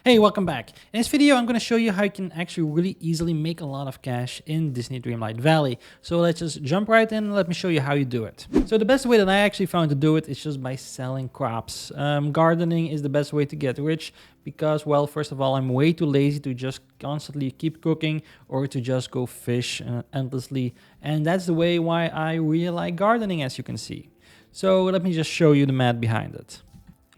Hey, welcome back. In this video, I'm going to show you how you can actually really easily make a lot of cash in Disney Dreamlight Valley. So let's just jump right in and let me show you how you do it. So the best way that I actually found to do it is just by selling crops. Gardening is the best way to get rich because, well, first of all, I'm way too lazy to just constantly keep cooking or to just go fish endlessly. And that's the way why I really like gardening, as you can see. So let me just show you the math behind it.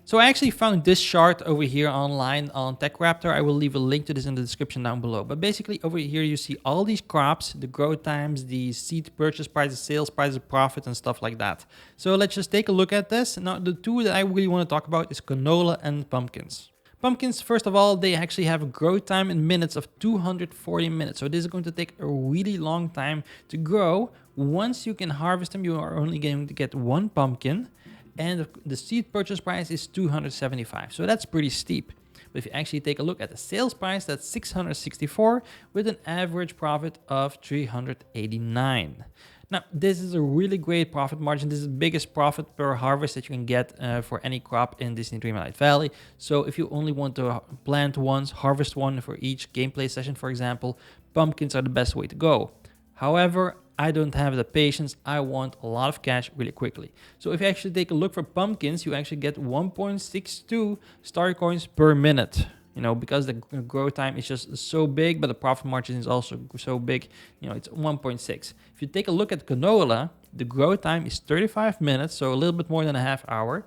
So I actually found this chart over here online on TechRaptor. I will leave a link to this in the description down below. But basically over here you see all these crops, the growth times, the seed purchase prices, sales prices, profit and stuff like that. So let's just take a look at this. Now the two that I really want to talk about is canola and pumpkins. Pumpkins, first of all, they actually have a growth time in minutes of 240 minutes. So this is going to take a really long time to grow. Once you can harvest them, you are only going to get one pumpkin. And the seed purchase price is 275, so that's pretty steep. But if you actually take a look at the sales price, that's 664 with an average profit of 389. Now, this is a really great profit margin. This is the biggest profit per harvest that you can get for any crop in Disney Dreamlight Valley. So if you only want to plant once, harvest one for each gameplay session, for example, pumpkins are the best way to go. However, I don't have the patience. I want a lot of cash really quickly. So if you actually take a look for pumpkins, you actually get 1.62 star coins per minute. You know, because the growth time is just so big, but the profit margin is also so big, you know, it's 1.6. If you take a look at canola, the growth time is 35 minutes, so a little bit more than a half hour.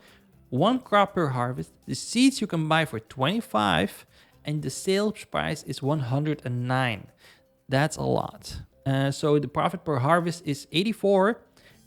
One crop per harvest. The seeds you can buy for 25, and the sales price is 109. That's a lot. So the profit per harvest is 84,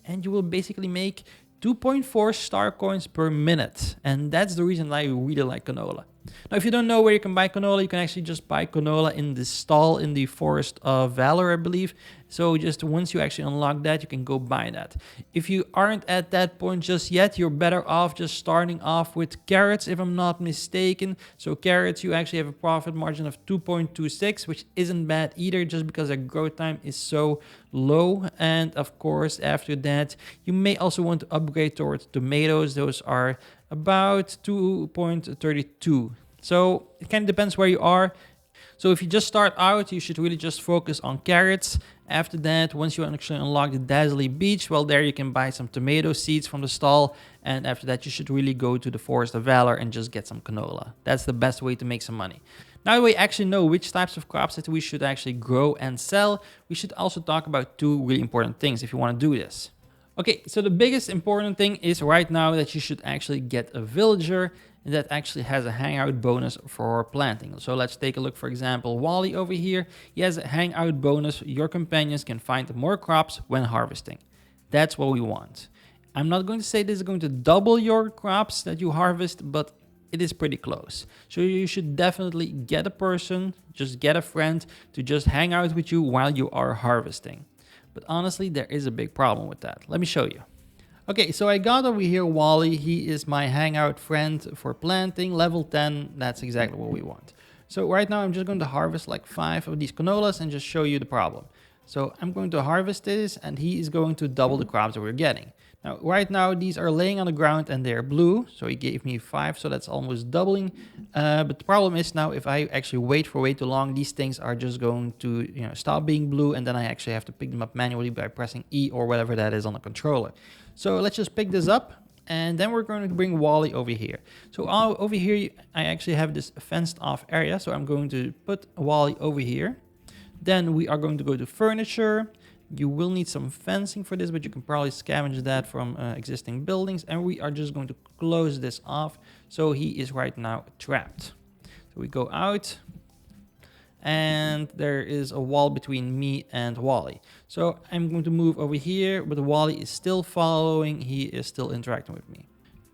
and you will basically make 2.4 star coins per minute. And that's the reason why I really like canola. Now, if you don't know where you can buy canola, you can actually just buy canola in the stall in the Forest of Valor, I believe. So just once you actually unlock that, you can go buy that. If you aren't at that point just yet, you're better off just starting off with carrots, if I'm not mistaken. So carrots, you actually have a profit margin of 2.26, which isn't bad either, just because their growth time is so low. And of course, after that, you may also want to upgrade towards tomatoes. Those are about 2.32. So it kind of depends where you are. So if you just start out, you should really just focus on carrots. After that, once you actually unlock the Dazzly Beach, well, there you can buy some tomato seeds from the stall. And after that, you should really go to the Forest of Valor and just get some canola. That's the best way to make some money. Now that we actually know which types of crops that we should actually grow and sell, we should also talk about two really important things if you want to do this. Okay, so the biggest important thing is right now that you should actually get a villager that actually has a hangout bonus for planting. So let's take a look, for example, Wally over here. He has a hangout bonus. Your companions can find more crops when harvesting. That's what we want. I'm not going to say this is going to double your crops that you harvest, but it is pretty close. So you should definitely get a person, just get a friend to just hang out with you while you are harvesting. But honestly, there is a big problem with that. Let me show you. Okay, so I got over here Wally. He is my hangout friend for planting, level 10. That's exactly what we want. So right now I'm just going to harvest like 5 of these canolas and just show you the problem. So I'm going to harvest this and he is going to double the crops that we're getting. Now, right now, these are laying on the ground and they're blue. So he gave me 5, so that's almost doubling. But the problem is now, if I actually wait for way too long, these things are just going to stop being blue. And then I actually have to pick them up manually by pressing E or whatever that is on the controller. So let's just pick this up. And then we're going to bring Wally over here. So over here, I actually have this fenced off area. So I'm going to put Wally over here. Then we are going to go to furniture. You will need some fencing for this, but you can probably scavenge that from existing buildings. And we are just going to close this off. So he is right now trapped. So we go out. And there is a wall between me and Wally. So I'm going to move over here, but Wally is still following. He is still interacting with me.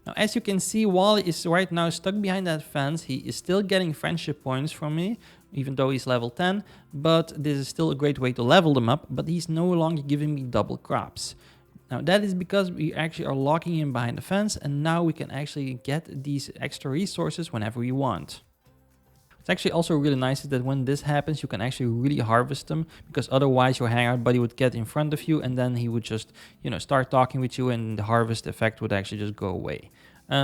Now, as you can see, Wally is right now stuck behind that fence. He is still getting friendship points from me, even though he's level 10. But this is still a great way to level them up. But he's no longer giving me double crops. Now, that is because we actually are locking him behind the fence. And now we can actually get these extra resources whenever we want. It's actually also really nice that when this happens, you can actually really harvest them, because otherwise your hangout buddy would get in front of you and then he would just, start talking with you and the harvest effect would actually just go away.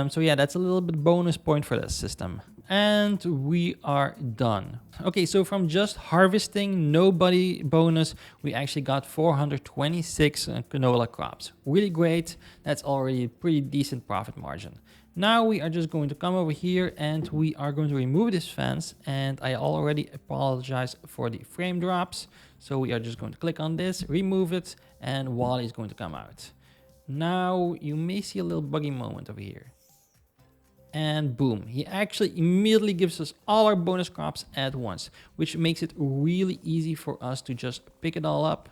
So yeah, that's a little bit bonus point for this system. And we are done. Okay, so from just harvesting nobody bonus, we actually got 426 canola crops. Really great. That's already a pretty decent profit margin. Now we are just going to come over here and we are going to remove this fence. And I already apologize for the frame drops. So we are just going to click on this, remove it, and Wally is going to come out. Now you may see a little buggy moment over here. And boom, he actually immediately gives us all our bonus crops at once, which makes it really easy for us to just pick it all up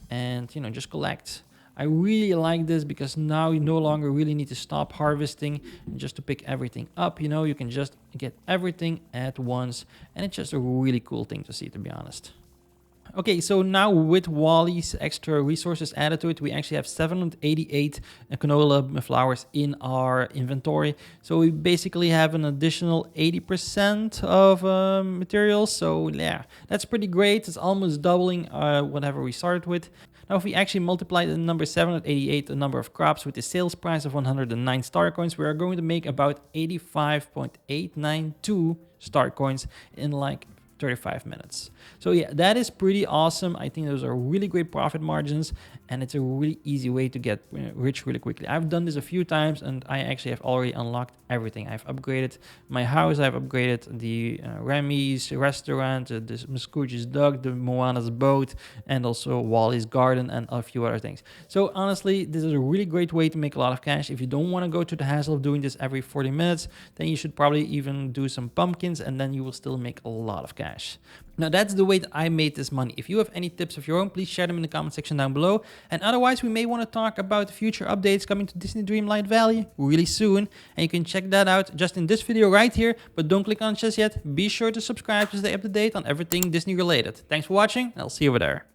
and, just collect. I really like this because now you no longer really need to stop harvesting just to pick everything up. You can just get everything at once, and it's just a really cool thing to see, to be honest. Okay, so now with Wally's extra resources added to it, we actually have 788 canola flowers in our inventory. So we basically have an additional 80% of materials. So yeah, that's pretty great. It's almost doubling whatever we started with. Now, if we actually multiply the number 788, the number of crops, with the sales price of 109 star coins, we are going to make about 85.892 star coins in like 35 minutes. So yeah, that is pretty awesome. I think those are really great profit margins, and it's a really easy way to get rich really quickly. I've done this a few times, and I actually have already unlocked everything. I've upgraded my house, I've upgraded the Remy's restaurant, the Scrooge's dog, the Moana's boat, and also Wally's garden, and a few other things. So honestly, this is a really great way to make a lot of cash. If you don't want to go to the hassle of doing this every 40 minutes, then you should probably even do some pumpkins, and then you will still make a lot of cash. Now, that's the way that I made this money. If you have any tips of your own, please share them in the comment section down below. And otherwise, we may want to talk about future updates coming to Disney Dreamlight Valley really soon. And you can check that out just in this video right here. But don't click on it just yet. Be sure to subscribe to stay up to date on everything Disney related. Thanks for watching, and I'll see you over there.